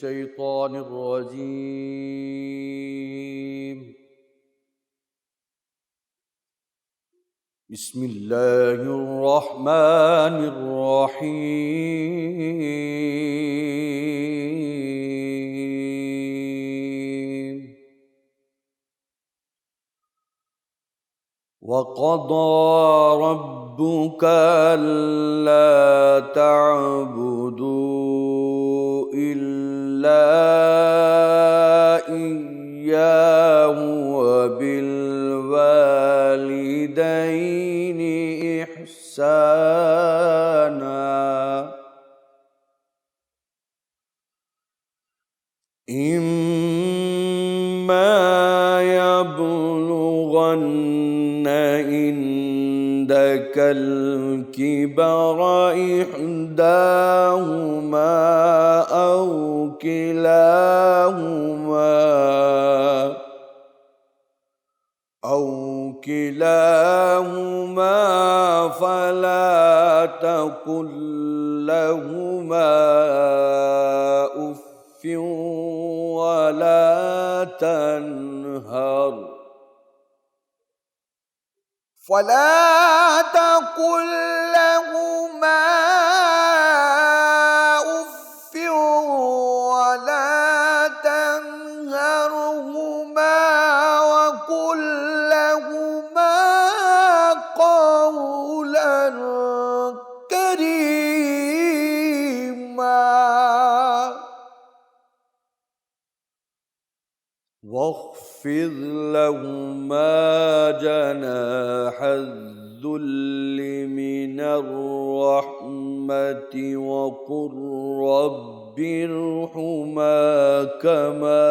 الشيطان الرجيم. بسم الله الرحمن الرحيم. وقضى ربك ألا تعبدوا إلا إياه وبالوالدين إحسانا. إما يبلغن عندك الكبر إحداهما أو كلاهما فلا تقل لهما أف ولا تنهرهما وقل لهما قولا كريما. واخفض لهما جناح الذل من الرحمة وقل رب ارحمهما كما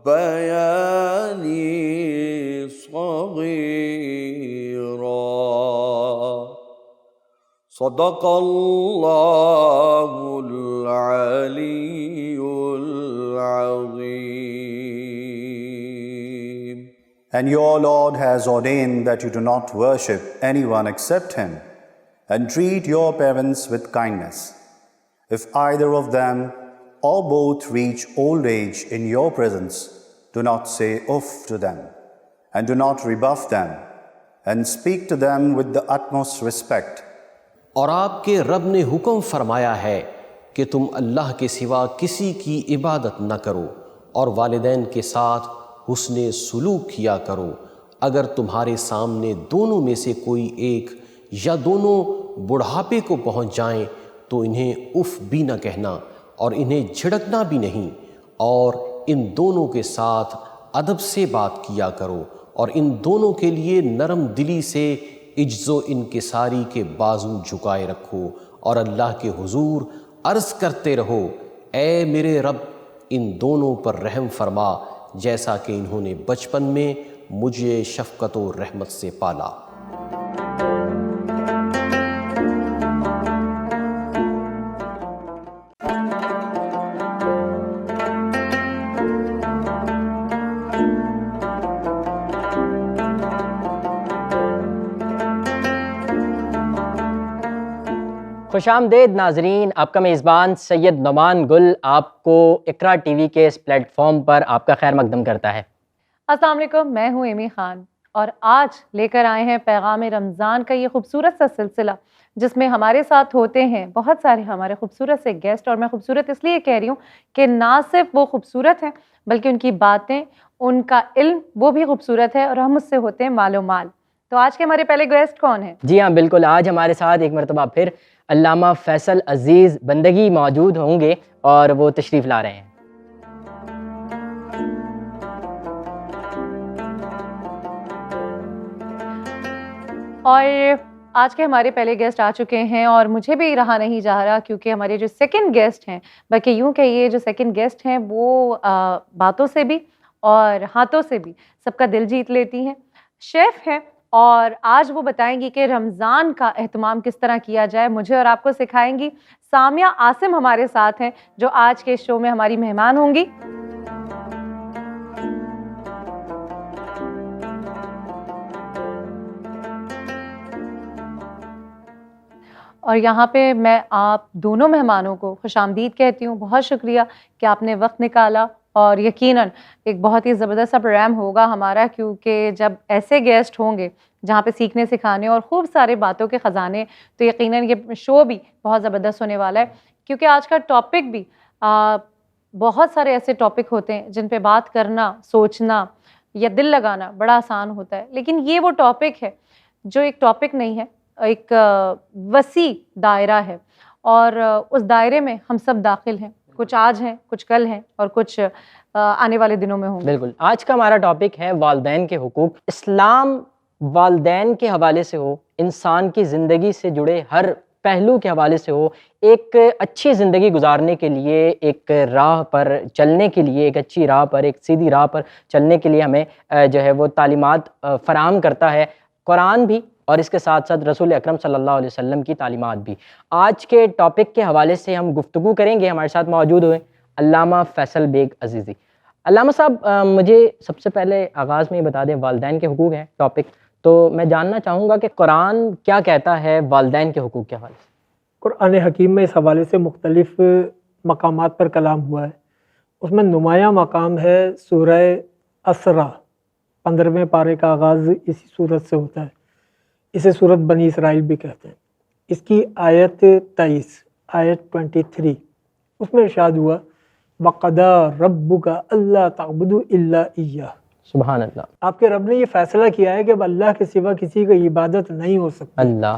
ربياني صغيرا. صدق الله العلي العظيم. And your Lord has ordained that you do not worship anyone except Him, and treat your parents with kindness. If either of them or both reach old age in your presence, do not say uff to them, and do not rebuff them, and speak to them with the utmost respect. اور آپ کے رب نے حکم فرمایا ہے کہ تم اللہ کے سوا کسی کی عبادت نہ کرو، اور والدین کے ساتھ حسن سلوک کیا کرو. اگر تمہارے سامنے دونوں میں سے کوئی ایک یا دونوں بڑھاپے کو پہنچ جائیں تو انہیں اف بھی نہ کہنا اور انہیں جھڑکنا بھی نہیں، اور ان دونوں کے ساتھ ادب سے بات کیا کرو، اور ان دونوں کے لیے نرم دلی سے عجز و انکساری کے بازو جھکائے رکھو، اور اللہ کے حضور عرض کرتے رہو اے میرے رب ان دونوں پر رحم فرما جیسا کہ انہوں نے بچپن میں مجھے شفقت و رحمت سے پالا. خوش آمدید ناظرین، آپ کا میزبان سید نعمان گل آپ کو اقرا ٹی وی کے اس پلیٹ فارم پر آپ کا خیر مقدم کرتا ہے. السلام علیکم، میں ہوں ایمی خان، اور آج لے کر آئے ہیں پیغام رمضان کا یہ خوبصورت سا سلسلہ جس میں ہمارے ساتھ ہوتے ہیں بہت سارے ہمارے خوبصورت سے گیسٹ. اور میں خوبصورت اس لیے کہہ رہی ہوں کہ نہ صرف وہ خوبصورت ہیں بلکہ ان کی باتیں، ان کا علم وہ بھی خوبصورت ہے، اور ہم اس سے ہوتے ہیں مال و مال. تو آج کے ہمارے پہلے گیسٹ کون ہیں؟ جی ہاں بالکل، آج ہمارے ساتھ ایک مرتبہ پھر علامہ فیصل عزیز بندگی موجود ہوں گے اور وہ تشریف لا رہے ہیں. اور آج کے ہمارے پہلے گیسٹ آ چکے ہیں اور مجھے بھی رہا نہیں جا رہا کیونکہ ہمارے جو سیکنڈ گیسٹ ہیں، بلکہ یوں کہیے جو سیکنڈ گیسٹ ہیں وہ باتوں سے بھی اور ہاتھوں سے بھی سب کا دل جیت لیتی ہیں. شیف ہیں اور آج وہ بتائیں گی کہ رمضان کا اہتمام کس طرح کیا جائے، مجھے اور آپ کو سکھائیں گی. سامیہ عاصم ہمارے ساتھ ہیں جو آج کے شو میں ہماری مہمان ہوں گی. اور یہاں پہ میں آپ دونوں مہمانوں کو خوش آمدید کہتی ہوں. بہت شکریہ کہ آپ نے وقت نکالا, اور یقیناً ایک بہت ہی زبردست سا پروگرام ہوگا ہمارا, کیونکہ جب ایسے گیسٹ ہوں گے جہاں پہ سیکھنے سکھانے اور خوب سارے باتوں کے خزانے, تو یقیناً یہ شو بھی بہت زبردست ہونے والا ہے. کیونکہ آج کا ٹاپک بھی بہت سارے ایسے ٹاپک ہوتے ہیں جن پہ بات کرنا, سوچنا یا دل لگانا بڑا آسان ہوتا ہے, لیکن یہ وہ ٹاپک ہے جو ایک ٹاپک نہیں ہے, ایک وسیع دائرہ ہے, اور اس دائرے میں ہم سب داخل ہیں. کچھ آج ہیں, کچھ کل ہیں, اور کچھ آنے والے دنوں میں ہوں گے. بالکل. آج کا ہمارا ٹاپک ہے والدین کے حقوق. اسلام والدین کے حوالے سے ہو, انسان کی زندگی سے جڑے ہر پہلو کے حوالے سے ہو, ایک اچھی زندگی گزارنے کے لیے, ایک راہ پر چلنے کے لیے, ایک اچھی راہ پر, ایک سیدھی راہ پر چلنے کے لیے ہمیں جو ہے وہ تعلیمات فراہم کرتا ہے, قرآن بھی اور اس کے ساتھ ساتھ رسول اکرم صلی اللہ علیہ وسلم کی تعلیمات بھی. آج کے ٹاپک کے حوالے سے ہم گفتگو کریں گے. ہمارے ساتھ موجود ہوئے علامہ فیصل بیگ عزیزی. علامہ صاحب, مجھے سب سے پہلے آغاز میں یہ بتا دیں, والدین کے حقوق ہیں ٹاپک, تو میں جاننا چاہوں گا کہ قرآن کیا کہتا ہے والدین کے حقوق کے حوالے سے. قرآن حکیم میں اس حوالے سے مختلف مقامات پر کلام ہوا ہے. اس میں نمایاں مقام ہے سورہ اسرا, 15ویں پارے کا آغاز اسی صورت سے ہوتا ہے. اسے سورت بنی اسرائیل بھی کہتے ہیں. اس کی آیت 23, آیت 23, اس میں ارشاد ہوا وَقَضَىٰ رَبُّكَ أَلَّا تَعْبُدُوا إِلَّا إِيَّاهُ. سبحان اللہ. آپ کے رب نے یہ فیصلہ کیا ہے کہ اب اللہ کے سوا کسی کی عبادت نہیں ہو سکتی. اللہ.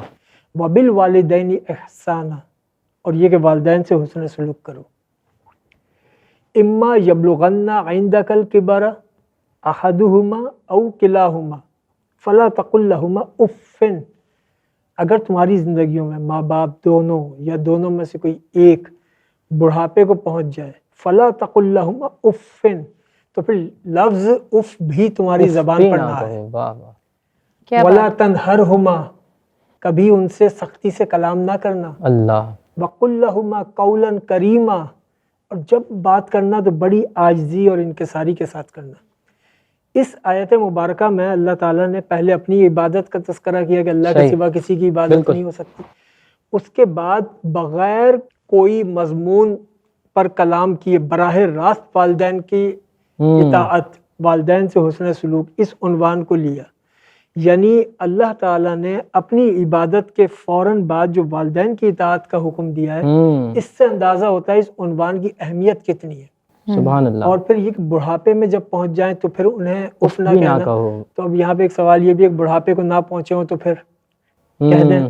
وَبِالْوَالِدَيْنِ إِحْسَانًا, اور یہ کہ والدین سے حسن سلوک کرو. اما یبلغن عندک الکبر احدہما او کلاہما فلا تقل لہما اف. اگر تمہاری زندگیوں میں ماں باپ دونوں یا دونوں میں سے کوئی ایک بڑھاپے کو پہنچ جائے, فلا تقل لہما اف, تو پھر لفظ اف بھی تمہاری زبان پر نہ آئے. واہ واہ. ولا تنہرہما, کبھی ان سے سختی سے کلام نہ کرنا. اللہ. وقل لہما قولا کریما, اور جب بات کرنا تو بڑی عاجزی اور انکساری کے ساتھ کرنا. اس آیت مبارکہ میں اللہ تعالیٰ نے پہلے اپنی عبادت کا تذکرہ کیا کہ اللہ کے سوا کسی کی عبادت نہیں ہو سکتی. اس کے بعد بغیر کوئی مضمون پر کلام کیے براہ راست والدین کی اطاعت, والدین سے حسن سلوک, اس عنوان کو لیا. یعنی اللہ تعالیٰ نے اپنی عبادت کے فوراً بعد جو والدین کی اطاعت کا حکم دیا ہے, اس سے اندازہ ہوتا ہے اس عنوان کی اہمیت کتنی ہے. سبحان اللہ. اور پھر یہ کہ بڑھاپے میں جب پہنچ جائیں تو پھر انہیں اف نہ کہنا. تو اب یہاں پہ ایک سوال یہ بھی ہے کہ بڑھاپے کو نہ پہنچے ہوں تو پھر کہہ دیں.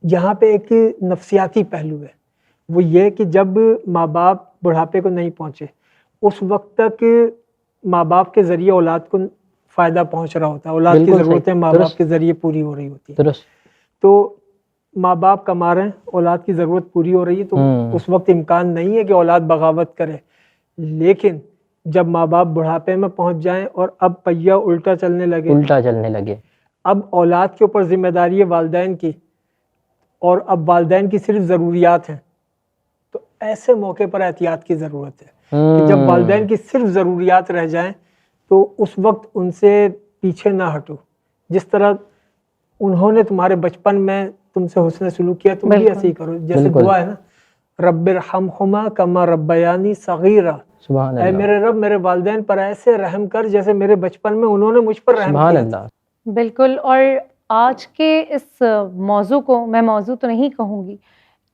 یہاں پہ ایک نفسیاتی پہلو ہے, وہ یہ کہ جب ماں باپ بڑھاپے کو نہیں پہنچے, اس وقت تک ماں باپ کے ذریعے اولاد کو فائدہ پہنچ رہا ہوتا ہے, اولاد کی ضرورتیں ماں باپ کے ذریعے پوری ہو رہی ہوتی ہیں. تو ماں باپ کما رہے ہیں, اولاد کی ضرورت پوری ہو رہی ہے, تو اس وقت امکان نہیں ہے کہ اولاد بغاوت کرے. لیکن جب ماں باپ بڑھاپے میں پہنچ جائیں اور اب پہیہ الٹا چلنے لگے, اب اولاد کے اوپر ذمہ داری ہے والدین کی, اور اب والدین کی صرف ضروریات ہیں, تو ایسے موقع پر احتیاط کی ضرورت ہے کہ جب والدین کی صرف ضروریات رہ جائیں تو اس وقت ان سے پیچھے نہ ہٹو. جس طرح انہوں نے تمہارے بچپن میں تم سے حسن سلوک کیا, تم بھی ایسے ہی کرو. جیسے دعا ہے نا, رب ارحمہما کما ربیانی صغیرا, اے میرے رب میرے والدین پر ایسے رحم کر جیسے میرے بچپن میں انہوں نے مجھ پر رحم کیا. بالکل. اور آج کے اس موضوع کو میں موضوع تو نہیں کہوں گی,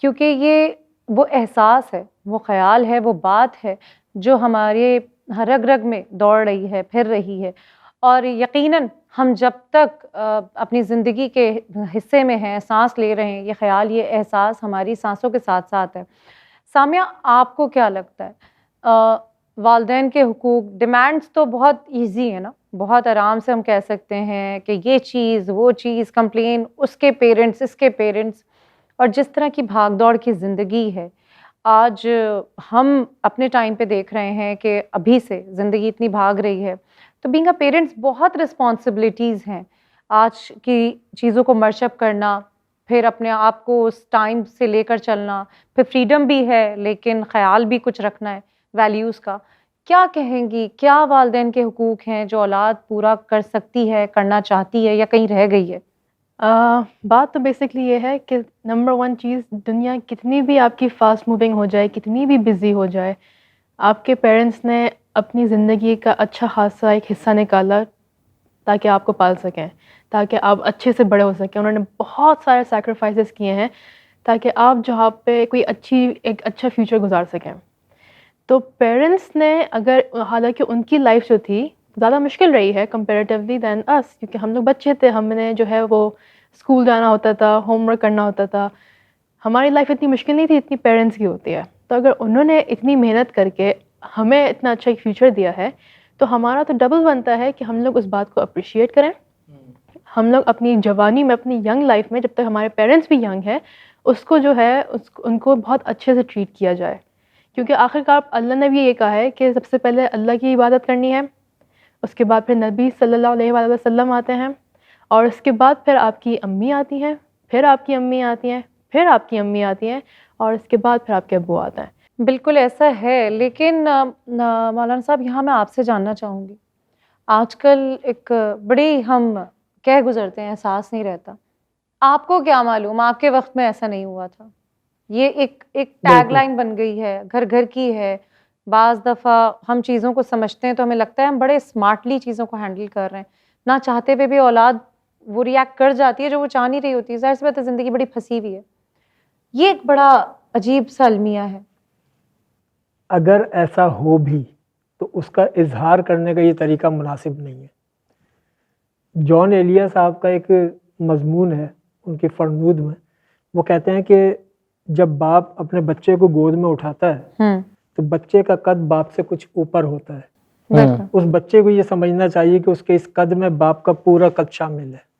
کیونکہ یہ وہ احساس ہے, وہ خیال ہے, وہ بات ہے جو ہمارے رگ رگ میں دوڑ رہی ہے, پھر رہی ہے. اور یقیناً ہم جب تک اپنی زندگی کے حصے میں ہیں, سانس لے رہے ہیں, یہ خیال, یہ احساس ہماری سانسوں کے ساتھ ساتھ ہے. سامیہ, آپ کو کیا لگتا ہے والدین کے حقوق, ڈیمانڈس تو بہت ایزی ہے نا, بہت آرام سے ہم کہہ سکتے ہیں کہ یہ چیز, وہ چیز, کمپلین اس کے پیرنٹس, اس کے پیرنٹس, اور جس طرح کی بھاگ دوڑ کی زندگی ہے آج ہم اپنے ٹائم پہ دیکھ رہے ہیں کہ ابھی سے زندگی اتنی بھاگ رہی ہے, تو بینگ اے پیرنٹس بہت رسپانسبلٹیز ہیں. آج کی چیزوں کو مرشپ کرنا, پھر اپنے آپ کو اس ٹائم سے لے کر چلنا, پھر فریڈم بھی ہے لیکن خیال بھی کچھ رکھنا ہے ویلیوز کا. کیا کہیں گی, کیا والدین کے حقوق ہیں جو اولاد پورا کر سکتی ہے, کرنا چاہتی ہے, یا کہیں رہ گئی ہے؟ بات تو بیسکلی یہ ہے کہ نمبر ون چیز، دنیا کتنی بھی آپ کی فاسٹ موونگ ہو جائے، کتنی بھی بزی ہو جائے، آپ کے پیرنٹس نے اپنی زندگی کا اچھا خاصا ایک حصہ نکالا تاکہ آپ کو پال سکیں، تاکہ آپ اچھے سے بڑے ہو سکیں. انہوں نے بہت سارے سیکریفائسز کیے ہیں تاکہ آپ جہاں پہ ایک اچھا فیوچر گزار سکیں. تو پیرنٹس نے اگر، حالانکہ ان کی لائف جو تھی زیادہ مشکل رہی ہے کمپیریٹیولی دین اس، کیونکہ ہم لوگ بچے تھے، ہم نے جو ہے وہ اسکول جانا ہوتا تھا، ہوم ورک کرنا ہوتا تھا. ہماری لائف اتنی مشکل نہیں تھی اتنی پیرنٹس کی ہوتی ہے. تو اگر انہوں نے اتنی محنت کر کے ہمیں اتنا اچھا ایک فیوچر دیا ہے تو ہمارا تو ڈبل بنتا ہے کہ ہم لوگ اس بات کو اپریشیٹ کریں. ہم لوگ اپنی جوانی میں، اپنی ینگ لائف میں، جب تک ہمارے پیرنٹس بھی ینگ ہیں، اس کو جو ہے ان کو بہت اچھے سے ٹریٹ کیا جائے. کیونکہ آخرکار اللہ نے بھی یہ کہا ہے کہ سب سے پہلے اللہ کی عبادت کرنی ہے، اس کے بعد پھر نبی صلی اللہ علیہ وآلہ وسلم آتے ہیں، اور اس کے بعد پھر آپ کی امی آتی ہیں، پھر آپ کی امی آتی ہیں، پھر آپ کی امی آتی ہیں، اور اس کے بعد پھر آپ کے ابو آتے ہیں. بالکل ایسا ہے. لیکن مولانا صاحب، یہاں میں آپ سے جاننا چاہوں گی، آج کل ایک بڑی ہم کہہ گزرتے ہیں، احساس نہیں رہتا. آپ کو کیا معلوم، آپ کے وقت میں ایسا نہیں ہوا تھا. یہ ایک ٹیگ لائن بن گئی ہے، گھر گھر کی ہے. بعض دفعہ ہم چیزوں کو سمجھتے ہیں تو ہمیں لگتا ہے ہم بڑے اسمارٹلی چیزوں کو ہینڈل کر رہے ہیں، نہ چاہتے ہوئے بھی اولاد وہ ریئیکٹ کر جاتی ہے جو وہ چاہ نہیں رہی ہوتی. ظاہر سی بات ہے زندگی بڑی پھنسی ہوئی ہے. یہ ایک بڑا عجیب سا المیہ ہے. اگر ایسا ہو بھی تو اس کا اظہار کرنے کا یہ طریقہ مناسب نہیں ہے. جان ایلیا صاحب کا ایک مضمون ہے ان کی فرنود میں، وہ کہتے ہیں کہ جب باپ اپنے بچے کو گود میں اٹھاتا ہے تو بچے کا قد باپ سے کچھ اوپر ہوتا ہے. اس بچے کو یہ سمجھنا چاہیے کہ اس کے اس قد میں باپ کا پورا قد شامل ہے.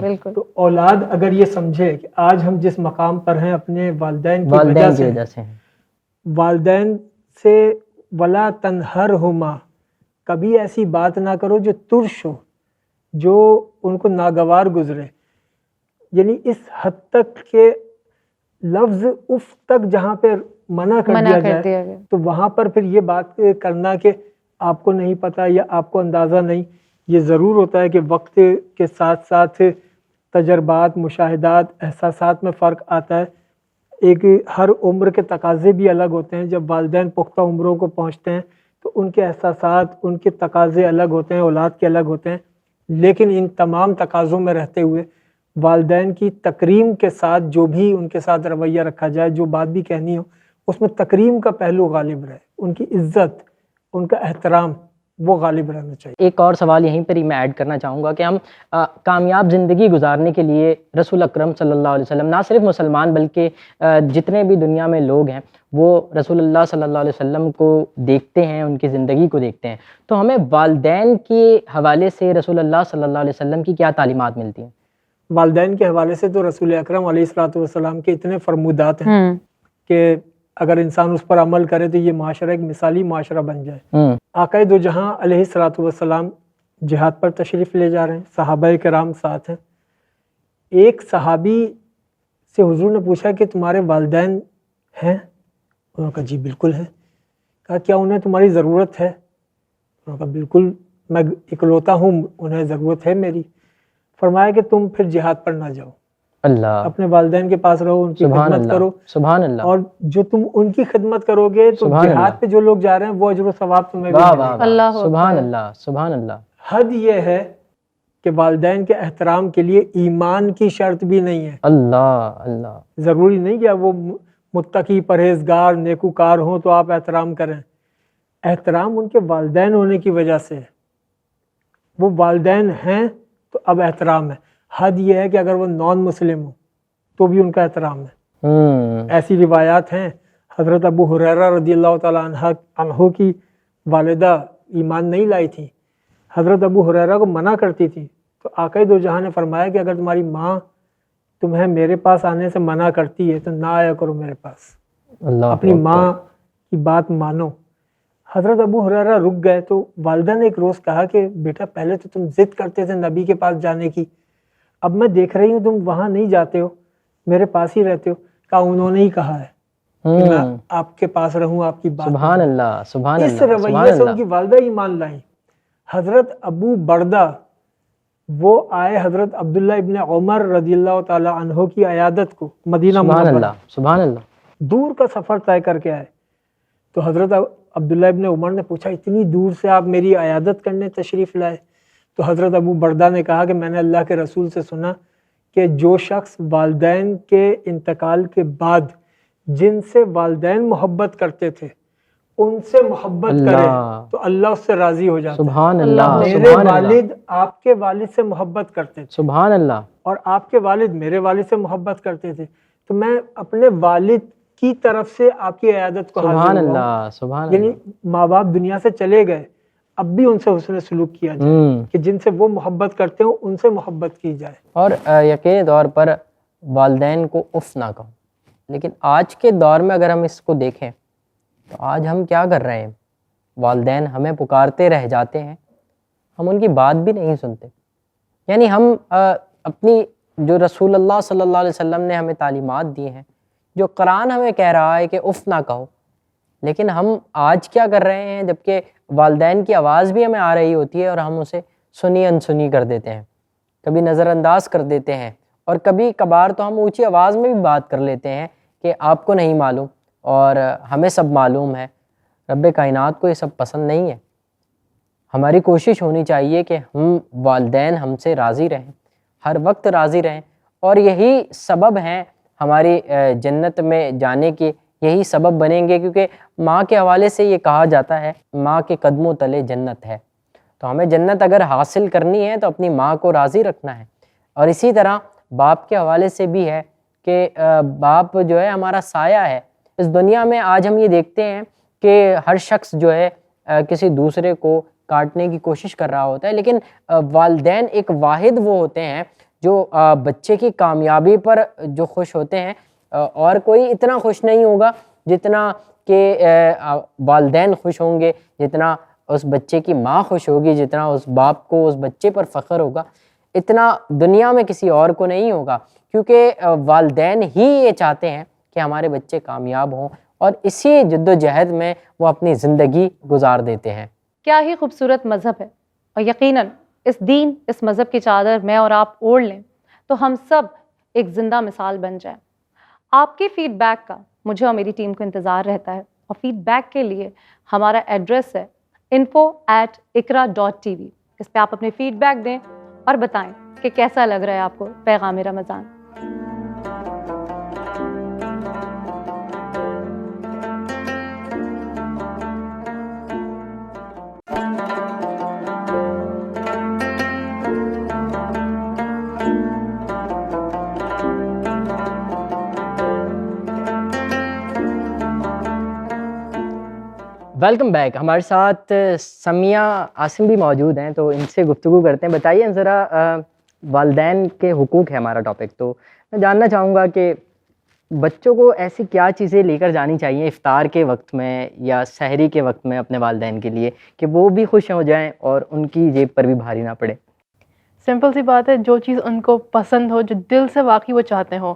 بالکل. تو اولاد اگر یہ سمجھے کہ آج ہم جس مقام پر ہیں اپنے والدین کی وجہ سے، والدین سے ولا تنہرہما، کبھی ایسی بات نہ کرو جو ترش ہو، جو ان کو ناگوار گزرے. یعنی اس حد تک کہ لفظ اف تک جہاں پہ منع کر دیا جائے تو وہاں پر پھر یہ بات کرنا کہ آپ کو نہیں پتا یا آپ کو اندازہ نہیں. یہ ضرور ہوتا ہے کہ وقت کے ساتھ ساتھ تجربات، مشاہدات، احساسات میں فرق آتا ہے. ایک ہر عمر کے تقاضے بھی الگ ہوتے ہیں. جب والدین پختہ عمروں کو پہنچتے ہیں تو ان کے احساسات، ان کے تقاضے الگ ہوتے ہیں، اولاد کے الگ ہوتے ہیں. لیکن ان تمام تقاضوں میں رہتے ہوئے والدین کی تکریم کے ساتھ جو بھی ان کے ساتھ رویہ رکھا جائے، جو بات بھی کہنی ہو، اس میں تکریم کا پہلو غالب رہے. ان کی عزت، ان کا احترام وہ غالب رہنا چاہیے. ایک اور سوال یہیں پر ہی میں ایڈ کرنا چاہوں گا کہ ہم کامیاب زندگی گزارنے کے لیے رسول اکرم صلی اللہ علیہ وسلم، نہ صرف مسلمان بلکہ جتنے بھی دنیا میں لوگ ہیں وہ رسول اللہ صلی اللہ علیہ وسلم کو دیکھتے ہیں، ان کی زندگی کو دیکھتے ہیں. تو ہمیں والدین کے حوالے سے رسول اللہ صلی اللہ علیہ وسلم کی کیا تعلیمات ملتی ہیں؟ والدین کے حوالے سے تو رسول اکرم علیہ الصلوۃ والسلام کے اتنے فرمودات ہیں کہ اگر انسان اس پر عمل کرے تو یہ معاشرہ ایک مثالی معاشرہ بن جائے. آقا دو جہاں علیہ الصلوۃ والسلام جہاد پر تشریف لے جا رہے ہیں، صحابہ کرام ساتھ ہیں. ایک صحابی سے حضور نے پوچھا کہ تمہارے والدین ہیں؟ انہوں نے کہا جی بالکل ہیں. کہا کیا انہیں تمہاری ضرورت ہے؟ انہوں نے کہا بالکل، میں اکلوتا ہوں، انہیں ضرورت ہے میری. فرمایا کہ تم پھر جہاد پر نہ جاؤ، اللہ، اپنے والدین کے پاس رہو، ان کی خدمت کرو. سبحان اللہ. اور جو تم ان کی خدمت کرو گے تو جہاد پہ جو لوگ جا رہے ہیں وہ اجر و ثواب تمہیں بھی ملے گا. اللہ، سبحان اللہ، سبحان اللہ. حد یہ ہے کہ والدین کے احترام کے لیے ایمان کی شرط بھی نہیں ہے. اللہ اللہ. ضروری نہیں کہ وہ متقی، پرہیزگار، نیکوکار ہوں تو آپ احترام کریں. احترام ان کے والدین ہونے کی وجہ سے ہے. وہ والدین ہیں تو اب احترام ہے. حد یہ ہے کہ اگر وہ نان مسلم ہو تو بھی ان کا احترام ہے. ایسی روایات ہیں، حضرت ابو ہریرہ رضی اللہ تعالیٰ عنہ کی والدہ ایمان نہیں لائی تھی، حضرت ابو ہریرہ کو منع کرتی تھی، تو آقا دو جہاں نے فرمایا کہ اگر تمہاری ماں تمہیں میرے پاس آنے سے منع کرتی ہے تو نہ آیا کرو میرے پاس، اپنی ماں کی بات مانو. حضرت ابو ہریرہ رک گئے تو والدہ نے ایک روز کہا کہ بیٹا پہلے تو تم ضد کرتے تھے نبی کے پاس جانے کی، اب میں دیکھ رہی ہوں تم وہاں نہیں جاتے ہو، میرے پاس ہی رہتے ہو. کہا انہوں نے ہی کہا ہے کہ میں آپ کے پاس رہوں، آپ کی بات. سبحان اللہ، سبحان اللہ. اس رویے سے ان کی والدہ ایمان لائیں. حضرت ابو بردہ وہ آئے حضرت عبداللہ ابن عمر رضی اللہ تعالی عنہ کی عیادت کو مدینہ سبحان منورہ، اللہ سبحان اللہ. دور کا سفر طے کر کے آئے. تو حضرت عبداللہ ابن عمر نے پوچھا اتنی دور سے آپ میری عیادت کرنے تشریف لائے؟ تو حضرت ابو بردہ نے کہا کہ میں نے اللہ کے رسول سے سنا کہ جو شخص والدین کے انتقال کے بعد جن سے والدین محبت کرتے تھے ان سے محبت کرے تو اللہ اس سے راضی ہو جاتا ہے. سبحان اللہ میرے سبحان اللہ والد آپ کے والد سے محبت کرتے تھے سبحان اللہ. اور آپ کے والد میرے والد سے محبت کرتے تھے، تو میں اپنے والد کی طرف سے آپ کی عیادت کو حاضر سبحان ہوا ہوں. اللہ سبحان یعنی اللہ. ماں باپ دنیا سے چلے گئے، اب بھی ان سے حسن سلوک کیا جائے کہ جن سے وہ محبت کرتے ہوں ان سے محبت کی جائے. اور یقینی طور پر والدین کو اف نہ کہو. لیکن آج کے دور میں اگر ہم اس کو دیکھیں تو آج ہم کیا کر رہے ہیں؟ والدین ہمیں پکارتے رہ جاتے ہیں، ہم ان کی بات بھی نہیں سنتے. یعنی ہم اپنی جو رسول اللہ صلی اللہ علیہ وسلم نے ہمیں تعلیمات دی ہیں، جو قرآن ہمیں کہہ رہا ہے کہ اف نہ کہو، لیکن ہم آج کیا کر رہے ہیں؟ جبکہ والدین کی آواز بھی ہمیں آ رہی ہوتی ہے اور ہم اسے سنی انسنی کر دیتے ہیں، کبھی نظر انداز کر دیتے ہیں، اور کبھی کبھار تو ہم اونچی آواز میں بھی بات کر لیتے ہیں کہ آپ کو نہیں معلوم اور ہمیں سب معلوم ہے. رب کائنات کو یہ سب پسند نہیں ہے. ہماری کوشش ہونی چاہیے کہ ہم والدین ہم سے راضی رہیں، ہر وقت راضی رہیں، اور یہی سبب ہیں ہماری جنت میں جانے کے، یہی سبب بنیں گے. کیونکہ ماں کے حوالے سے یہ کہا جاتا ہے ماں کے قدموں تلے جنت ہے. تو ہمیں جنت اگر حاصل کرنی ہے تو اپنی ماں کو راضی رکھنا ہے. اور اسی طرح باپ کے حوالے سے بھی ہے کہ باپ جو ہے ہمارا سایہ ہے. اس دنیا میں آج ہم یہ دیکھتے ہیں کہ ہر شخص جو ہے کسی دوسرے کو کاٹنے کی کوشش کر رہا ہوتا ہے، لیکن والدین ایک واحد وہ ہوتے ہیں جو بچے کی کامیابی پر جو خوش ہوتے ہیں. اور کوئی اتنا خوش نہیں ہوگا جتنا کہ والدین خوش ہوں گے، جتنا اس بچے کی ماں خوش ہوگی، جتنا اس باپ کو اس بچے پر فخر ہوگا، اتنا دنیا میں کسی اور کو نہیں ہوگا. کیونکہ والدین ہی یہ چاہتے ہیں کہ ہمارے بچے کامیاب ہوں، اور اسی جد و جہد میں وہ اپنی زندگی گزار دیتے ہیں. کیا ہی خوبصورت مذہب ہے، اور یقیناً اس دین، اس مذہب کی چادر میں اور آپ اوڑھ لیں تو ہم سب ایک زندہ مثال بن جائیں. آپ کے فیڈ بیک کا مجھے اور میری ٹیم کو انتظار رہتا ہے، اور فیڈ بیک کے لیے ہمارا ایڈریس ہے info@iqra.tv. اس پہ آپ اپنے فیڈ بیک دیں اور بتائیں کہ کیسا لگ رہا ہے آپ کو پیغام رمضان. Welcome back. ہمارے ساتھ سمیہ عاصم بھی موجود ہیں، تو ان سے گفتگو کرتے ہیں. بتائیے ذرا، والدین کے حقوق ہے ہمارا ٹاپک، تو میں جاننا چاہوں گا کہ بچوں کو ایسی کیا چیزیں لے کر جانی چاہیے افطار کے وقت میں یا سحری کے وقت میں اپنے والدین کے لیے کہ وہ بھی خوش ہو جائیں اور ان کی جیب پر بھی بھاری نہ پڑے؟ سمپل سی بات ہے، جو چیز ان کو پسند ہو، جو دل سے واقعی وہ چاہتے ہوں.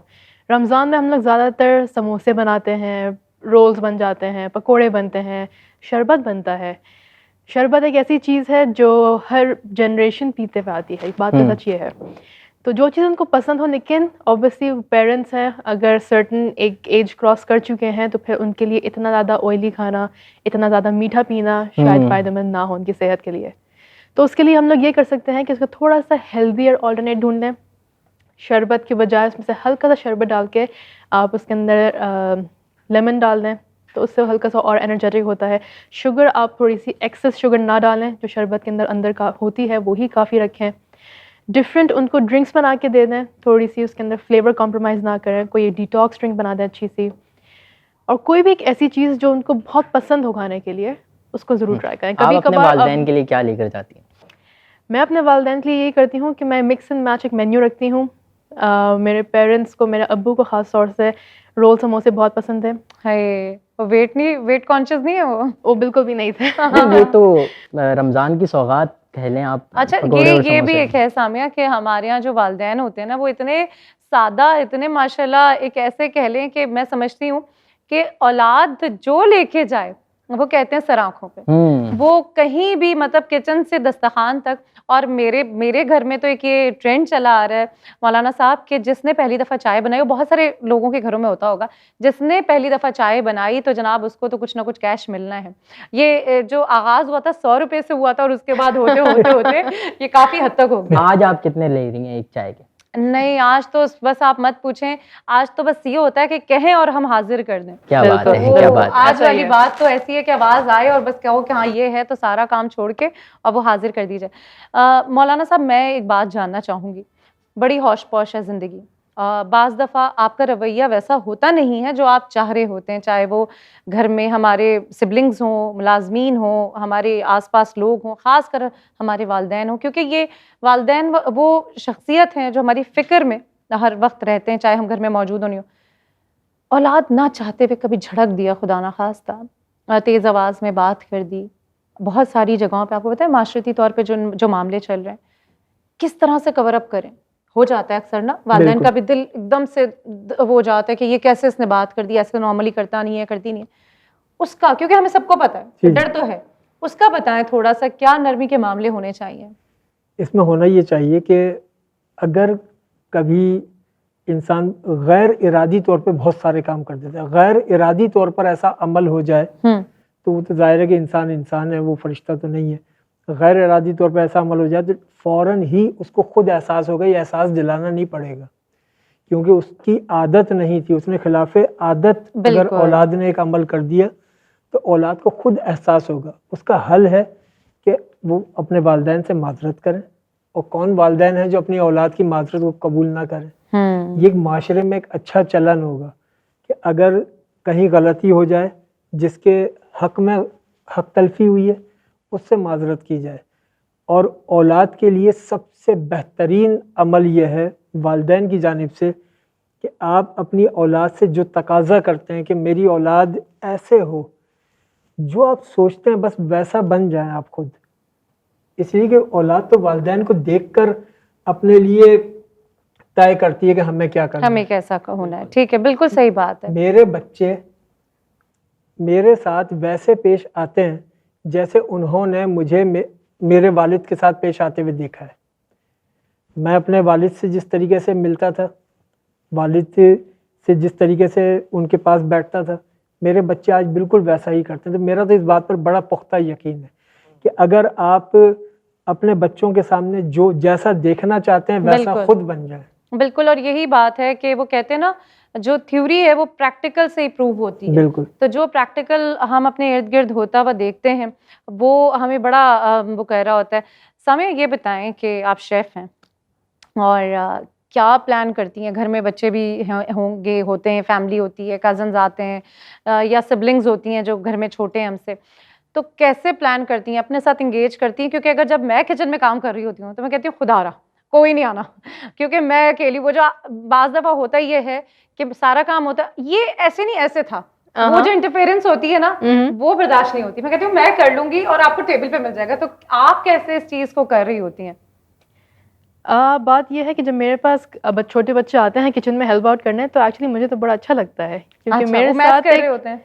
رمضان میں ہم لوگ زیادہ تر سموسے بناتے ہیں، رولز بن جاتے ہیں، پکوڑے بنتے ہیں، شربت بنتا ہے. شربت ایک ایسی چیز ہے جو ہر جنریشن پیتے ہوئے آتی ہے، بات تو سچ یہ ہے. تو جو چیز ان کو پسند ہو، لیکن اوبیسلی پیرنٹس ہیں اگر سرٹن ایک ایج کراس کر چکے ہیں تو پھر ان کے لیے اتنا زیادہ آئلی کھانا، اتنا زیادہ میٹھا پینا شاید فائدہ مند نہ ہو ان کی صحت کے لیے. تو اس کے لیے ہم لوگ یہ کر سکتے ہیں کہ اس کا تھوڑا سا ہیلدیئر آلٹرنیٹ ڈھونڈ لیں. شربت کے بجائے اس میں سے ہلکا سا شربت ڈال کے آپ اس کے اندر لیمن ڈال دیں، تو اس سے ہلکا سا اور انرجیٹک ہوتا ہے. شوگر آپ تھوڑی سی ایکسس شوگر نہ ڈالیں، جو شربت کے اندر کا ہوتی ہے وہی کافی رکھیں. ڈفرینٹ ان کو ڈرنکس بنا کے دے دیں، تھوڑی سی اس کے اندر فلیور کمپرومائز نہ کریں. کوئی ڈیٹاکس ڈرنک بنا دیں اچھی سی، اور کوئی بھی ایک ایسی چیز جو ان کو بہت پسند ہو کھانے کے لیے اس کو ضرور ٹرائی کریں. آپ اپنے والدین کے لیے کیا لے کر جاتی ہیں؟ میں اپنے والدین کے لیے یہی کرتی ہوں کہ میں مکس اینڈ میچ ایک مینیو رکھتی ہوں. میرے پیرنٹس کو، میرے ابو کو خاص طور سے رول سموسے بہت پسند ہیں. ویٹ کانشیس نہیں ہے وہ بالکل بھی نہیں تھے. یہ تو رمضان کی سوغات کہہ لیں آپ. اچھا، یہ بھی ایک ہے سامیہ کہ ہمارے یہاں جو والدین ہوتے ہیں نا، وہ اتنے سادہ، اتنے ماشاءاللہ، ایک ایسے کہہ لیں کہ میں سمجھتی ہوں کہ اولاد جو لے کے جائے وہ کہتے ہیں سر آنکھوں پہ. وہ کہیں بھی مطلب کچن سے دسترخوان تک. اور میرے گھر میں تو ایک یہ ٹرینڈ چلا آ رہا ہے مولانا صاحب کہ جس نے پہلی دفعہ چائے بنائی, وہ بہت سارے لوگوں کے گھروں میں ہوتا ہوگا, جس نے پہلی دفعہ چائے بنائی تو جناب اس کو تو کچھ نہ کچھ کیش ملنا ہے. یہ جو آغاز ہوا تھا 100 روپے سے ہوا تھا, اور اس کے بعد ہوتے ہوتے ہوتے یہ کافی حد تک ہو گیا. آج آپ کتنے لے رہی ہیں ایک چائے کے؟ نہیں, آج تو بس آپ مت پوچھیں, آج تو بس یہ ہوتا ہے کہ کہیں اور ہم حاضر کر دیں. کیا بات ہے, کیا بات ہے. آج والی بات تو ایسی ہے کہ آواز آئے اور بس کہو کہ ہاں یہ ہے, تو سارا کام چھوڑ کے اور وہ حاضر کر دی جائے. مولانا صاحب, میں ایک بات جاننا چاہوں گی. بڑی ہوش پوش ہے زندگی, بعض دفعہ آپ کا رویہ ویسا ہوتا نہیں ہے جو آپ چاہ رہے ہوتے ہیں, چاہے وہ گھر میں ہمارے سبلنگز ہوں, ملازمین ہوں, ہمارے آس پاس لوگ ہوں, خاص کر ہمارے والدین ہوں, کیونکہ یہ والدین وہ شخصیت ہیں جو ہماری فکر میں ہر وقت رہتے ہیں, چاہے ہم گھر میں موجود ہو نہیں ہو. اولاد نہ چاہتے ہوئے کبھی جھڑک دیا خدا نخواستہ, تیز آواز میں بات کر دی, بہت ساری جگہوں پہ آپ کو پتہ ہے معاشرتی طور پہ جو معاملے چل رہے ہیں, کس طرح سے کور اپ کریں. ہو جاتا ہے اکثر نا, والدین کا بھی دل ایک دم سے ہو جاتا ہے کہ یہ کیسے اس نے بات کر دی, ایسے نارملی کرتا نہیں ہے, کرتی نہیں ہے. اس کا, کیونکہ ہمیں سب کو پتا ہے, ڈر تو ہے, اس کا بتائیں تھوڑا سا کیا نرمی کے معاملے ہونے چاہیے. اس میں ہونا یہ چاہیے کہ اگر کبھی انسان غیر ارادی طور پہ بہت سارے کام کر دیتا ہے, غیر ارادی طور پر ایسا عمل ہو جائے تو وہ تو ظاہر ہے کہ انسان ہے, وہ فرشتہ تو نہیں ہے. غیر ارادی طور پہ ایسا عمل ہو جائے تو فوراً ہی اس کو خود احساس ہوگا, یہ احساس دلانا نہیں پڑے گا, کیونکہ اس کی عادت نہیں تھی, اس نے خلاف عادت اگر اولاد نے ایک عمل کر دیا تو اولاد کو خود احساس ہوگا. اس کا حل ہے کہ وہ اپنے والدین سے معذرت کریں, اور کون والدین ہیں جو اپنی اولاد کی معذرت کو قبول نہ کریں. یہ ایک معاشرے میں ایک اچھا چلن ہوگا کہ اگر کہیں غلطی ہو جائے جس کے حق میں حق تلفی ہوئی ہے, اس سے معذرت کی جائے. اور اولاد کے لیے سب سے بہترین عمل یہ ہے والدین کی جانب سے کہ آپ اپنی اولاد سے جو تقاضا کرتے ہیں کہ میری اولاد ایسے ہو, جو آپ سوچتے ہیں بس ویسا بن جائیں آپ خود. اس لیے کہ اولاد تو والدین کو دیکھ کر اپنے لیے طے کرتی ہے کہ ہمیں کیا کرنا ہے, ہمیں کیسا ہونا ہے. ٹھیک ہے, بالکل صحیح بات ہے. میرے بچے میرے ساتھ ویسے پیش آتے ہیں جیسے انہوں نے مجھے میرے والد کے ساتھ پیش آتے ہوئے دیکھا ہے. میں اپنے والد سے جس طریقے سے ملتا تھا, والد سے جس طریقے سے ان کے پاس بیٹھتا تھا, میرے بچے آج بالکل ویسا ہی کرتے ہیں. تو میرا تو اس بات پر بڑا پختہ یقین ہے کہ اگر آپ اپنے بچوں کے سامنے جو جیسا دیکھنا چاہتے ہیں ویسا خود بن جائیں. بالکل, اور یہی بات ہے کہ وہ کہتے ہیں نا جو تھیوری ہے وہ پریکٹیکل سے ہی پروو ہوتی ہے. بالکل. تو جو پریکٹیکل ہم اپنے ارد گرد ہوتا ہوا دیکھتے ہیں وہ ہمیں بڑا وہ کہہ رہا ہوتا ہے. سامع, یہ بتائیں کہ آپ شیف ہیں اور کیا پلان کرتی ہیں؟ گھر میں بچے بھی ہوں گے, ہوتے ہیں, فیملی ہوتی ہے, کزنز آتے ہیں یا سبلنگز ہوتی ہیں جو گھر میں چھوٹے ہیں ہم سے, تو کیسے پلان کرتی ہیں, اپنے ساتھ انگیج کرتی ہیں؟ کیونکہ اگر جب میں کچن میں کام کر رہی ہوتی ہوں تو میں کہتی ہوں خدا رہا کوئی نہیں آنا, کیونکہ میں اکیلی. وہ جو بعض دفعہ ہوتا یہ ہے کہ سارا کام ہوتا ہے, یہ ایسے نہیں ایسے تھا, وہ جو انٹرفیئرنس ہوتی ہے نا وہ برداشت نہیں ہوتی. میں کہتی ہوں میں کر لوں گی اور آپ کو ٹیبل پہ مل جائے گا. تو آپ کیسے اس چیز کو کر رہی ہوتی ہیں؟ بات یہ ہے کہ جب میرے پاس چھوٹے بچے آتے ہیں کچن میں ہیلپ آؤٹ کرنے, تو ایکچولی مجھے تو بڑا اچھا لگتا ہے, کیونکہ میرے ساتھ ہوتے ہیں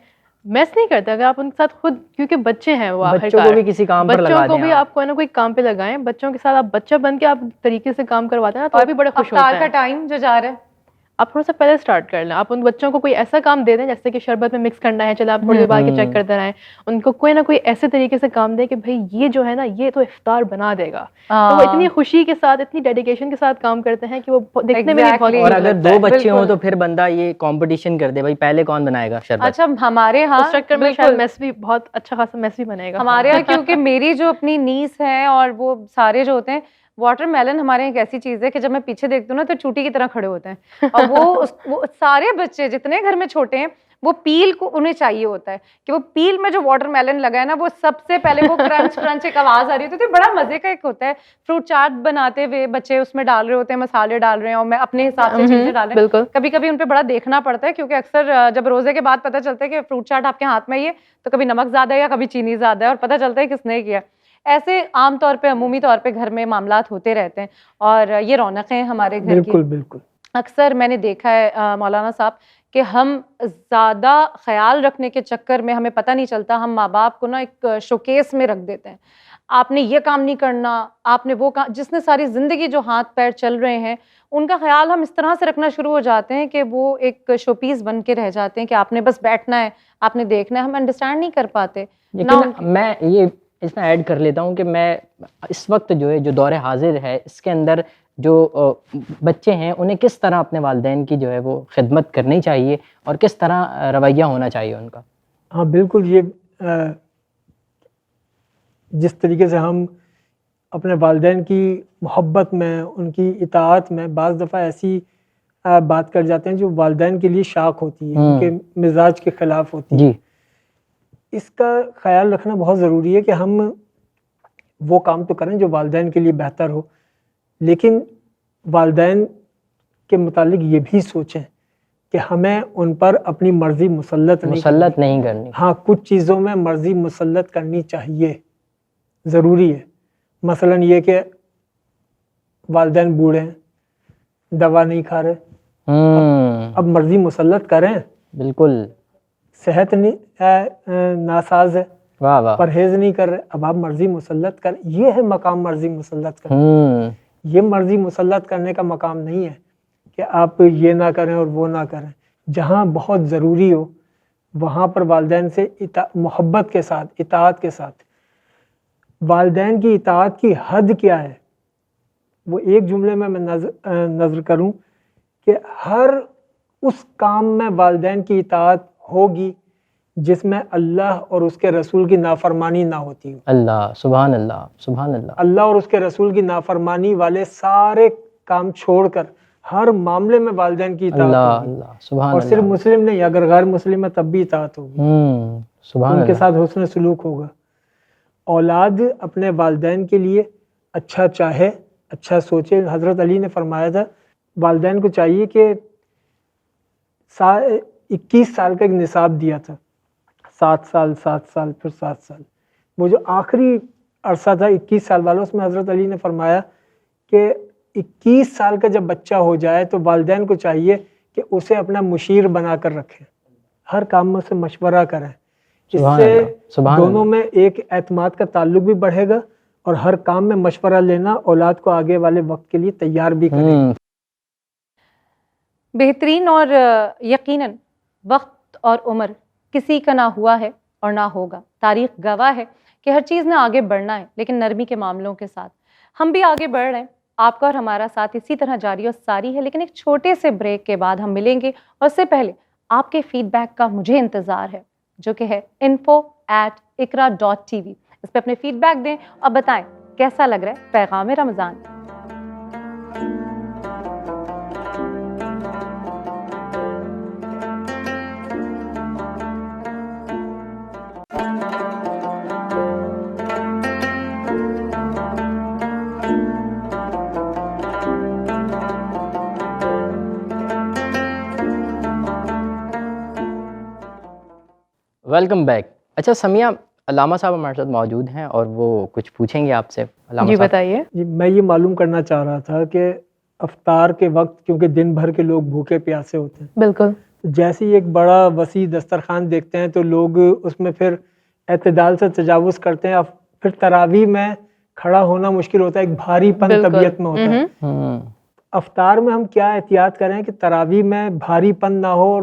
میس نہیں کرتے. اگر آپ ان کے ساتھ خود, کیونکہ بچے ہیں, وہ بچوں کو بھی کسی کام پر لگا دیں, بچوں کو بھی آپ کوئی نہ کوئی کام پہ لگائیں. بچوں کے ساتھ آپ بچہ بن کے آپ طریقے سے کام کرواتے ہیں نا, تو وہ بھی بڑے خوش ہوتے ہیں. کا ٹائم جو جا رہا ہے آپ تھوڑا سا پہلے اسٹارٹ کر لیں. آپ ان بچوں کو کوئی ایسا کام دے دیں جیسے کہ شربت میں مکس کرنا ہے, چلے آپ تھوڑی دیر بعد کے چیک کرتے رہیں. ان کو کوئی نہ کوئی ایسے طریقے سے کام دیں کہ بھائی یہ جو ہے نا یہ تو افطار بنا دے گا. تو وہ اتنی خوشی کے ساتھ, اتنی ڈیڈیکیشن کے ساتھ کام کرتے ہیں کہ وہ دیکھنے میں بہت. اور اگر 2 بچے ہوں تو پھر بندہ یہ کمپٹیشن کر دے, بھائی پہلے کون بنائے گا شربت. اچھا, ہمارے ہاں اس چکر میں شاید میس بھی بہت اچھا خاصا میس بھی بنے گا ہمارے یہاں, کیونکہ میری جو اپنی نیس ہیں اور وہ سارے جو ہوتے ہیں, واٹر میلن ہمارے ایک ایسی چیز ہے کہ جب میں پیچھے دیکھتی ہوں نا تو چوٹی کی طرح کھڑے ہوتے ہیں. اور وہ سارے بچے جتنے گھر میں چھوٹے ہیں وہ پیل کو انہیں چاہیے ہوتا ہے کہ وہ پیل میں جو واٹر میلن لگا ہے نا وہ سب سے پہلے وہ کرنچ کرنچ ایک آواز آ رہی ہوتی ہے. تو بڑا مزے کا ایک ہوتا ہے. فروٹ چاٹ بناتے ہوئے بچے اس میں ڈال رہے ہوتے ہیں, مسالے ڈال رہے ہیں, اور میں اپنے حساب سے چیزیں ڈال رہے ہیں. کبھی کبھی ان پہ بڑا دیکھنا پڑتا ہے, کیونکہ اکثر جب روزے کے بعد پتہ چلتا ہے کہ فروٹ چاٹ آپ کے ہاتھ میں یہ, تو کبھی نمک زیادہ ہے یا کبھی چینی زیادہ ہے, اور پتہ چلتا ہے کس نے کیا. ایسے عام طور پہ عمومی طور پہ گھر میں معاملات ہوتے رہتے ہیں, اور یہ رونقیں ہمارے گھر کی. بالکل بالکل. اکثر میں نے دیکھا ہے مولانا صاحب کہ ہم زیادہ خیال رکھنے کے چکر میں ہمیں پتہ نہیں چلتا، ہم ماں باپ کو نا ایک شوکیس میں رکھ دیتے ہیں، آپ نے یہ کام نہیں کرنا، آپ نے وہ کام، جس نے ساری زندگی جو ہاتھ پیر چل رہے ہیں ان کا خیال ہم اس طرح سے رکھنا شروع ہو جاتے ہیں کہ وہ ایک شو پیس بن کے رہ جاتے ہیں کہ آپ نے بس بیٹھنا ہے، آپ نے دیکھنا ہے، ہم انڈرسٹینڈ نہیں کر پاتے۔ لیکن میں یہ اس میں ایڈ کر لیتا ہوں کہ میں اس وقت جو ہے جو دور حاضر ہے اس کے اندر جو بچے ہیں انہیں کس طرح اپنے والدین کی جو ہے وہ خدمت کرنی چاہیے اور کس طرح رویہ ہونا چاہیے ان کا۔ ہاں بالکل، یہ جس طریقے سے ہم اپنے والدین کی محبت میں، ان کی اطاعت میں بعض دفعہ ایسی بات کر جاتے ہیں جو والدین کے لیے شاق ہوتی ہے، ان کے مزاج کے خلاف ہوتی ہے، جی اس کا خیال رکھنا بہت ضروری ہے کہ ہم وہ کام تو کریں جو والدین کے لیے بہتر ہو، لیکن والدین کے متعلق یہ بھی سوچیں کہ ہمیں ان پر اپنی مرضی مسلط نہیں کرنی۔ ہاں کچھ چیزوں میں مرضی مسلط کرنی چاہیے، ضروری ہے۔ مثلا یہ کہ والدین بوڑھے ہیں، دوا نہیں کھا رہے، اب مرضی مسلط کریں، بالکل صحت ناساز ہے، پرہیز نہیں کر رہے، اب آپ مرضی مسلط کر، یہ ہے مقام مرضی مسلط کرنے۔ یہ مرضی مسلط کرنے کا مقام نہیں ہے کہ آپ یہ نہ کریں اور وہ نہ کریں۔ جہاں بہت ضروری ہو وہاں پر والدین سے محبت کے ساتھ، اطاعت کے ساتھ۔ والدین کی اطاعت کی حد کیا ہے؟ وہ ایک جملے میں نظر کروں کہ ہر اس کام میں والدین کی اطاعت ہوگی جس میں اللہ اور اس کے رسول کی نافرمانی نہ ہوتی ہو۔ اللہ، سبحان اللہ، سبحان اللہ۔ اللہ اور اس کے رسول کی نافرمانی والے سارے کام چھوڑ کر ہر معاملے میں والدین کی اطاعت ہوگی، اللہ سبحان اور صرف مسلم نہیں، اگر غیر مسلم ہے تب بھی اطاعت ہوگی، سبحان ان کے ساتھ حسن سلوک ہوگا۔ اولاد اپنے والدین کے لیے اچھا چاہے، اچھا سوچے۔ حضرت علی نے فرمایا تھا والدین کو چاہیے کہ 21 سال کا ایک نصاب دیا تھا، 7 سال 7 سال پھر 7 سال، وہ جو آخری عرصہ تھا 21 سال والا، اس میں حضرت علی نے فرمایا کہ 21 سال کا جب بچہ ہو جائے تو والدین کو چاہیے کہ اسے اپنا مشیر بنا کر رکھیں، ہر کام میں سے مشورہ کریں، اس سے دونوں میں ایک اعتماد کا تعلق بھی بڑھے گا اور ہر کام میں مشورہ لینا اولاد کو آگے والے وقت کے لیے تیار بھی کرے گا۔ بہترین، اور یقیناً وقت اور عمر کسی کا نہ ہوا ہے اور نہ ہوگا، تاریخ گواہ ہے کہ ہر چیز نے آگے بڑھنا ہے، لیکن نرمی کے معاملوں کے ساتھ ہم بھی آگے بڑھ رہے ہیں۔ آپ کا اور ہمارا ساتھ اسی طرح جاری اور ساری ہے، لیکن ایک چھوٹے سے بریک کے بعد ہم ملیں گے، اور اس سے پہلے آپ کے فیڈ بیک کا مجھے انتظار ہے، جو کہ ہے info@iqra.tv۔ اس پہ اپنے فیڈ بیک دیں اور بتائیں کیسا لگ رہا ہے پیغام رمضان۔ Welcome back. اچھا سمیہ، علامہ صاحب ہمارے ساتھ موجود ہیں اور وہ کچھ پوچھیں گے آپ سے۔ جی بتائیے۔ میں یہ معلوم کرنا چاہ رہا تھا کہ افطار کے وقت کیونکہ دن بھر کے لوگ بھوکے پیاسے ہوتے ہیں، بالکل، جیسے ہی ایک بڑا وسیع دسترخوان دیکھتے ہیں تو لوگ اس میں پھر اعتدال سے تجاوز کرتے ہیں، پھر تراویح میں کھڑا ہونا مشکل ہوتا ہے، ایک بھاری پن طبیعت میں ہوتا ہے۔ افطار میں ہم کیا احتیاط کریں کہ تراویح میں بھاری پن نہ ہو اور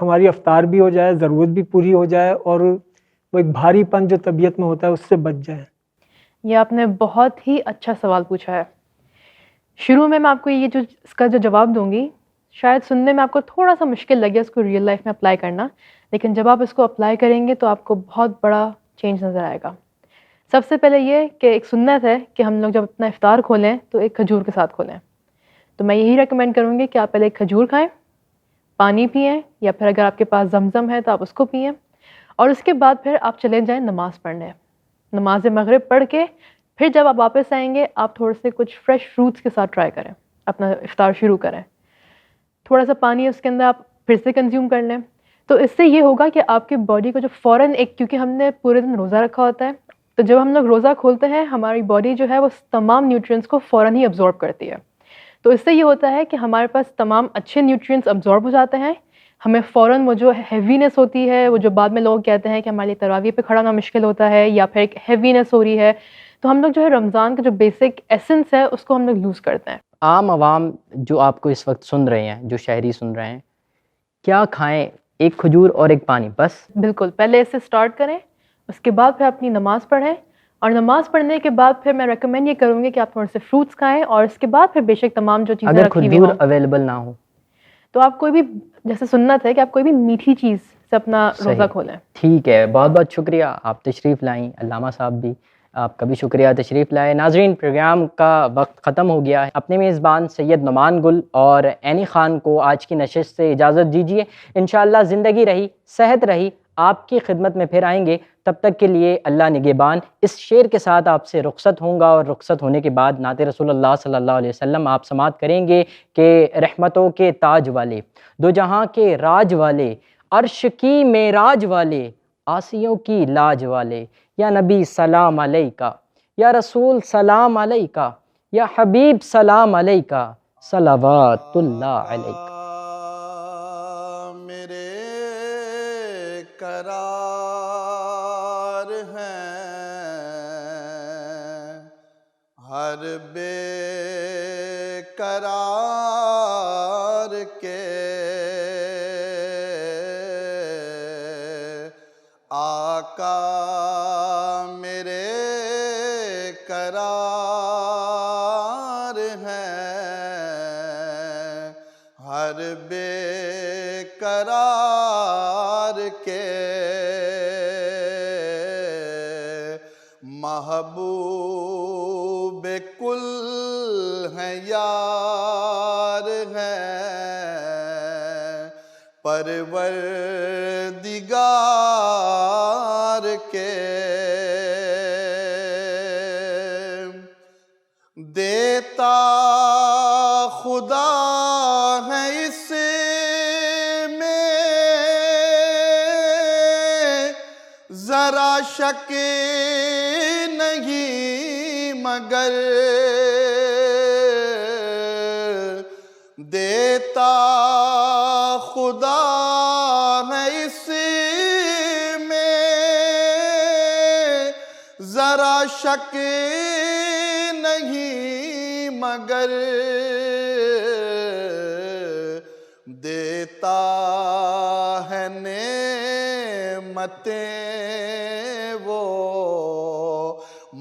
ہماری افطار بھی ہو جائے، ضرورت بھی پوری ہو جائے، اور وہ ایک بھاری پن جو طبیعت میں ہوتا ہے اس سے بچ جائے؟ یہ آپ نے بہت ہی اچھا سوال پوچھا ہے۔ شروع میں آپ کو یہ اس کا جو جواب دوں گی شاید سننے میں آپ کو تھوڑا سا مشکل لگے اس کو ریئل لائف میں اپلائی کرنا، لیکن جب آپ اس کو اپلائی کریں گے تو آپ کو بہت بڑا چینج نظر آئے گا۔ سب سے پہلے یہ کہ ایک سنت ہے کہ ہم لوگ جب اپنا افطار کھولیں تو ایک کھجور کے ساتھ کھولیں، تو میں یہی ریکمینڈ کروں گی کہ آپ پہلے ایک کھجور کھائیں، پانی پئیں، یا پھر اگر آپ کے پاس زمزم ہے تو آپ اس کو پئیں، اور اس کے بعد پھر آپ چلے جائیں نماز پڑھنے۔ نماز مغرب پڑھ کے پھر جب آپ واپس آئیں گے آپ تھوڑے سے کچھ فریش فروٹس کے ساتھ ٹرائی کریں، اپنا افطار شروع کریں، تھوڑا سا پانی اس کے اندر آپ پھر سے کنزیوم کر لیں، تو اس سے یہ ہوگا کہ آپ کی باڈی کو جو فوراً ایک، کیونکہ ہم نے پورے دن روزہ رکھا ہوتا ہے، تو جب ہم لوگ روزہ کھولتے ہیں ہماری باڈی جو ہے وہ تمام نیوٹرینٹس کو فوراً ہی ابزارب کرتی ہے، تو اس سے یہ ہوتا ہے کہ ہمارے پاس تمام اچھے نیوٹرینٹس ابزارب ہو جاتے ہیں، ہمیں فوراً وہ جو ہیوینس ہوتی ہے، وہ جو بعد میں لوگ کہتے ہیں کہ ہمارے لیے تراویح پہ کھڑا ہونا مشکل ہوتا ہے، یا پھر ایک ہیوینس ہو رہی ہے، تو ہم لوگ جو ہے رمضان کا جو بیسک ایسنس ہے اس کو ہم لوگ لوز کرتے ہیں۔ عام عوام جو آپ کو اس وقت سن رہے ہیں، جو شہری سن رہے ہیں، کیا کھائیں؟ ایک کھجور اور ایک پانی بس؟ بالکل، پہلے اس سے سٹارٹ کریں، اس کے بعد پھر اپنی نماز پڑھیں، اور نماز پڑھنے کے بعد پھر میں ریکمینڈ یہ کروں گی کہ آپ تھوڑے سے فروٹس کھائیں، اور اس کے بعد پھر بے شک تمام جو چیزیں اگر رکھی ہوئی کھجور ہوں اویلیبل نہ ہو؟ تو آپ کوئی بھی، جیسے سنت ہے کہ آپ کوئی بھی میٹھی چیز سے اپنا روزہ صحیح، کھولیں۔ ٹھیک ہے، بہت بہت شکریہ، آپ تشریف لائیں، علامہ صاحب بھی آپ کا بھی شکریہ تشریف لائے۔ ناظرین، پروگرام کا وقت ختم ہو گیا ہے۔ اپنے میزبان سید نعمان گل اور عینی خان کو آج کی نشست سے اجازت دیجیے۔ انشاءاللہ زندگی رہی، صحت رہی، آپ کی خدمت میں پھر آئیں گے، تب تک کے لیے اللہ نگہبان۔ اس شعر کے ساتھ آپ سے رخصت ہوں گا، اور رخصت ہونے کے بعد نعت رسول اللہ صلی اللہ علیہ وسلم آپ سماعت کریں گے کہ رحمتوں کے تاج والے، دو جہاں کے راج والے، عرش کی معراج والے، آسیوں کی لاج والے، یا نبی سلام علیکہ، یا رسول سلام علیکہ، یا حبیب سلام علیکہ، صلوات اللہ علیکہ۔ میرے قرار ہیں ہر بے قرار کے، آقا میرے قرار ہیں ہر بے قرار کے، محبوب کل ہیں یار ہیں پروردگار کے، دیتا خدا ہے اس میں ذرا شک نہیں مگر، دیتا خدا ہے اس میں ذرا شک نہیں مگر، دیتا ہے نعمتیں وہ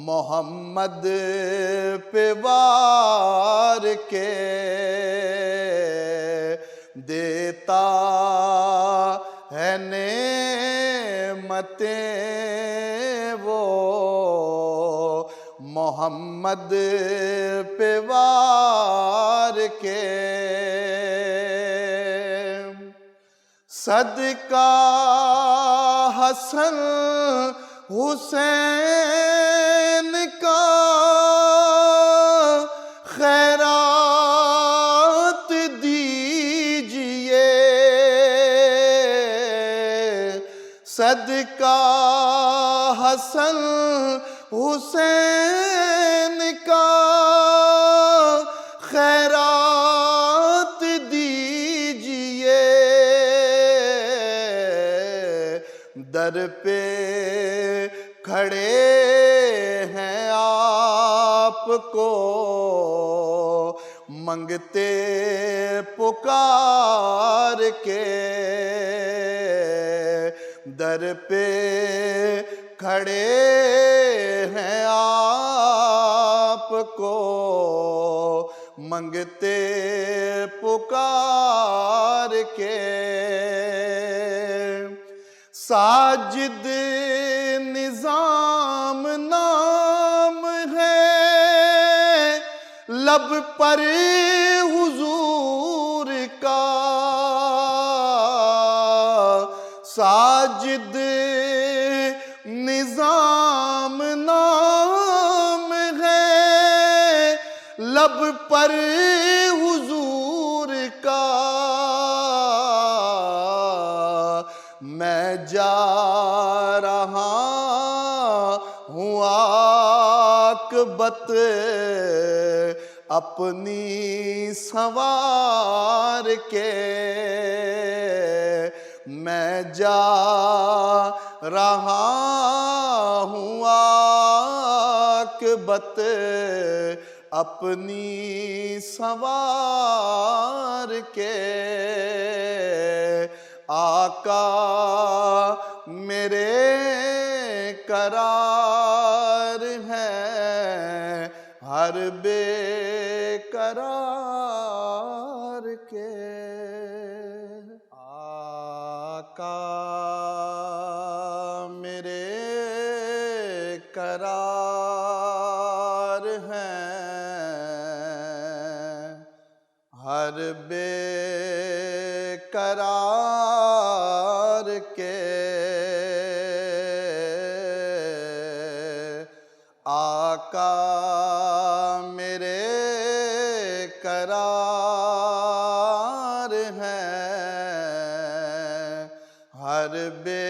محمد پہ وار کے، دیتا ہے نعمتیں وہ محمد پہ وار کے، صدقہ حسن حسین کا خیرات دیجئے، صدقہ حسن حسین کا خیرات دیجئے، در پہ کھڑے ہیں آپ کو منگتے پکار کے، در پہ کھڑے ہیں آپ کو منگتے پکار کے، ساجد نظام نام ہے لب پر حضور کا، ساجد نظام نام ہے لب پر حضور کا، میں جا رہا ہوں آک عاقبت اپنی سنوار کے میں جا رہا ہوں عاقبت اپنی سنوار کے آقا میرے قرار ہیں ہر بے قرار کے آقا میرے قرار ہیں ہر بے قرار کے آقا میرے قرار ہیں ہر بے